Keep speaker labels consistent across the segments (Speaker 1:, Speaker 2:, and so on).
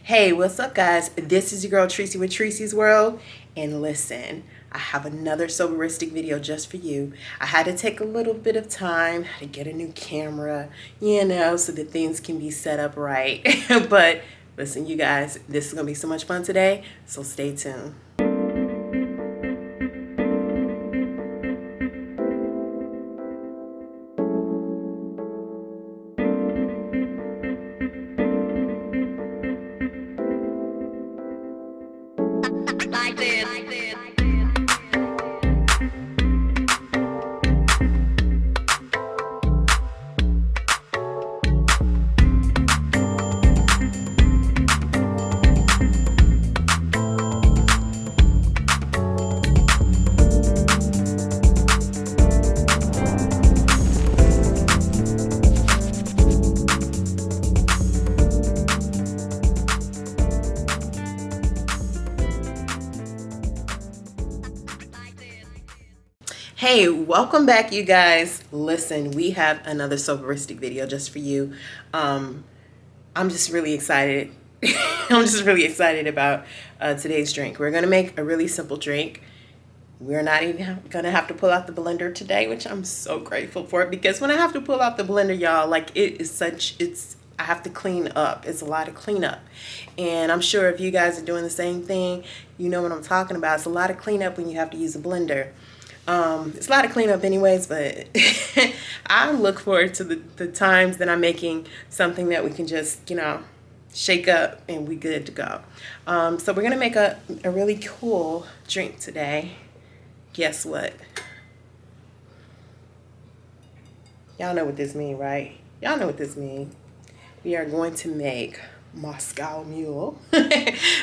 Speaker 1: Hey, what's up, guys? This is your girl Treseysworld with Treseysworld, and listen, I have another Sobarristic video just for you. I had to take a little bit of time to get a new camera, so that things can be set up right. But listen, you guys, this is gonna be so much fun today, so stay tuned. Hey, welcome back, you guys. Listen, we have another Sobarristic video just for you. I'm just really excited. I'm just really excited about today's drink. We're gonna make a really simple drink. We're not even gonna have to pull out the blender today, which I'm so grateful for, because when I have to pull out the blender, y'all, like I have to clean up. It's a lot of cleanup. And I'm sure if you guys are doing the same thing, you know what I'm talking about. It's a lot of cleanup when you have to use a blender. It's a lot of cleanup anyways, but I look forward to the times that I'm making something that we can just, shake up and we good to go. So we're going to make a really cool drink today. Guess what? Y'all know what this means, right? Y'all know what this means. We are going to make Moscow Mule.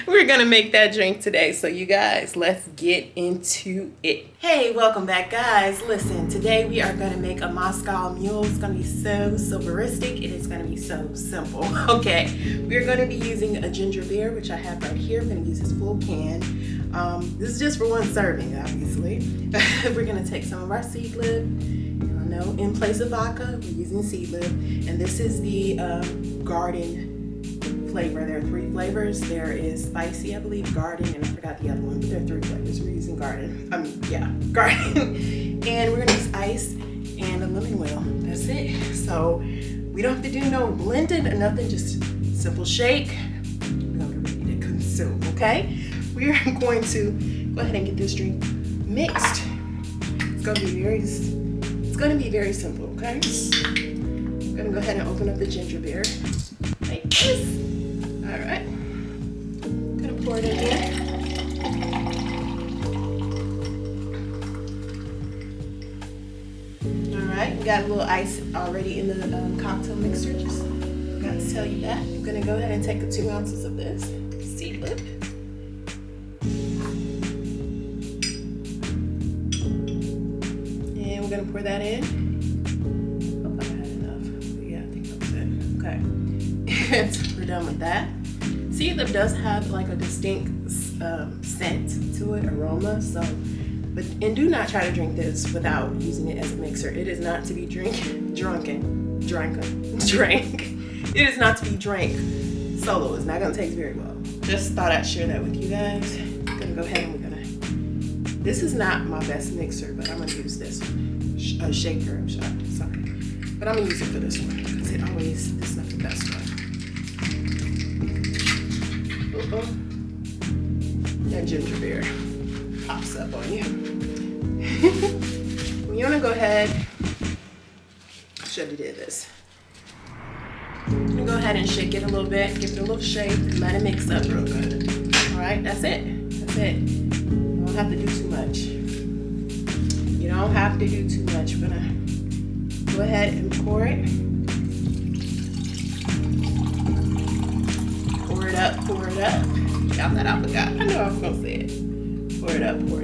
Speaker 1: We're gonna make that drink today, so you guys, let's get into it. Hey, welcome back, guys. Listen, today we are gonna make a Moscow Mule. It's gonna be so Sobarristic. It is gonna be so simple. Okay, we're gonna be using a ginger beer, which I have right here. I'm gonna use this full can. This is just for one serving, obviously. We're gonna take some of our Seedlip. In place of vodka, we're using Seedlip, and this is the garden flavor. There are 3 flavors. There is spicy, I believe, garden, and I forgot the other one, but there are 3 flavors. We're using garden. Garden. And we're gonna use ice and a lemon wheel. That's it. So we don't have to do no blending or nothing, just simple shake. We're gonna be ready to consume, okay? We are going to go ahead and get this drink mixed. It's gonna be very simple, okay? I'm gonna go ahead and open up the ginger beer like this. All right, gonna pour it in here. All right, we got a little ice already in the cocktail mixer. Just got to tell you that. I'm gonna go ahead and take the 2 ounces of this Seedlip. And we're gonna pour that in. Hope I had enough. Yeah, I think that was it. Okay. So we're done with that. Seedlip does have like a distinct scent to it, aroma. So, and do not try to drink this without using it as a mixer. It is not to be drank. It is not to be drank solo. It's not gonna taste very well. Just thought I'd share that with you guys. I'm gonna go ahead and this is not my best mixer, but I'm gonna use this one. A shaker, I'm sorry. But I'm gonna use it for this one, because it's not the best one. That ginger beer pops up on you. You wanna go ahead, should have did this. You go ahead and shake it a little bit, give it a little shake, let it mix up real good. All right, that's it. You don't have to do too much. You don't have to do too much. We're gonna go ahead and pour it. Pour it up. Got that I forgot. I know I was gonna say it. Pour it up. All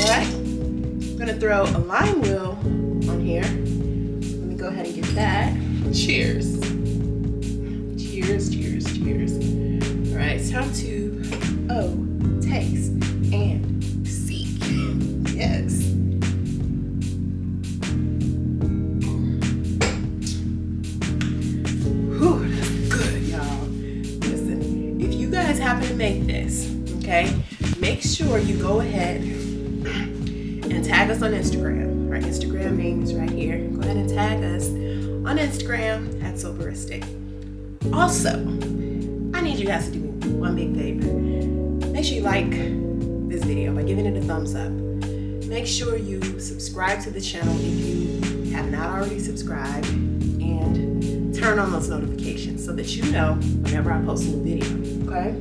Speaker 1: right. I'm gonna throw a lime wheel on here. Let me go ahead and get that. Cheers. All right, it's time to taste and see. Yes. Whew, that's good, y'all. Listen, if guys happen to make this, okay, make sure you go ahead and tag us on Instagram. Our Instagram name is right here. Go ahead and tag us on Instagram at Sobarristic. Also, I need you guys to do me one big favor. Make sure you like this video by giving it a thumbs up. Make sure you subscribe to the channel if you have not already subscribed, and turn on those notifications so that you know whenever I post a new video, okay?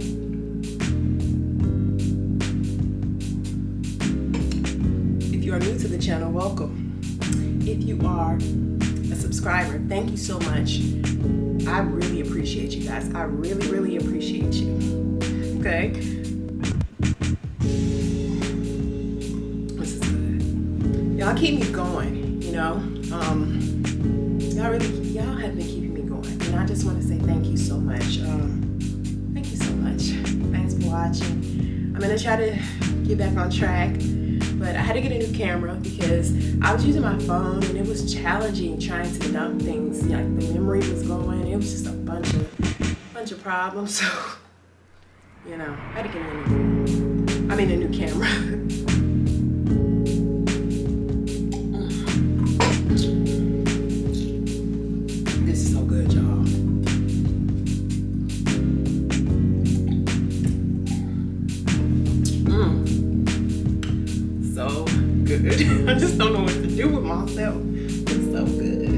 Speaker 1: If you are new to the channel, welcome. If you are a subscriber, thank you so much. I really appreciate you guys. I really, really appreciate you, okay? This is good. Y'all keep me going, you know? Y'all have been keeping me going, and I just want to say thank you so much. Thank you so much. Thanks for watching. I'm gonna try to get back on track, but I had to get a new camera because I was using my phone and it was challenging trying to dump things. Like the memory was going. It was just a bunch of problems. So, you know, I had to get a new camera. I just don't know what to do with myself. It's so good.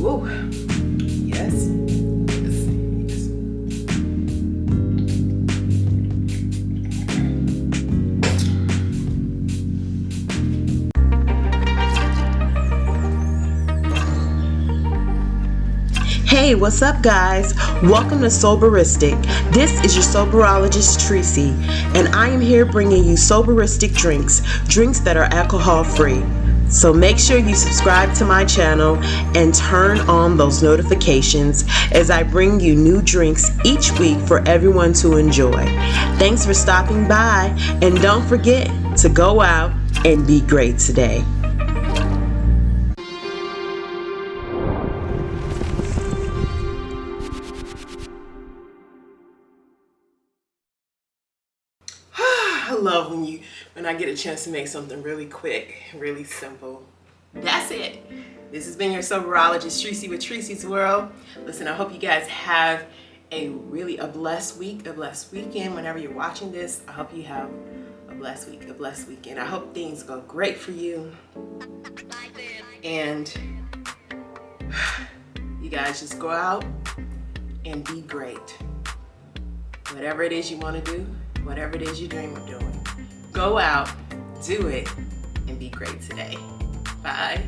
Speaker 1: Woo. Yes. Yes.
Speaker 2: Hey, what's up guys? Welcome to Sobarristic. This is your soberologist Tresey, and I am here bringing you soberistic drinks that are alcohol free. So make sure you subscribe to my channel and turn on those notifications as I bring you new drinks each week for everyone to enjoy. Thanks for stopping by, and don't forget to go out and be great today.
Speaker 1: I love when I get a chance to make something really quick, really simple. That's it. This has been your soberologist Tresey with Treseysworld. Listen, I hope you guys have a blessed week, a blessed weekend. Whenever you're watching this, I hope you have a blessed week, a blessed weekend. I hope things go great for you. And you guys just go out and be great. Whatever it is you want to do, whatever it is you dream of doing, go out, do it, and be great today. Bye.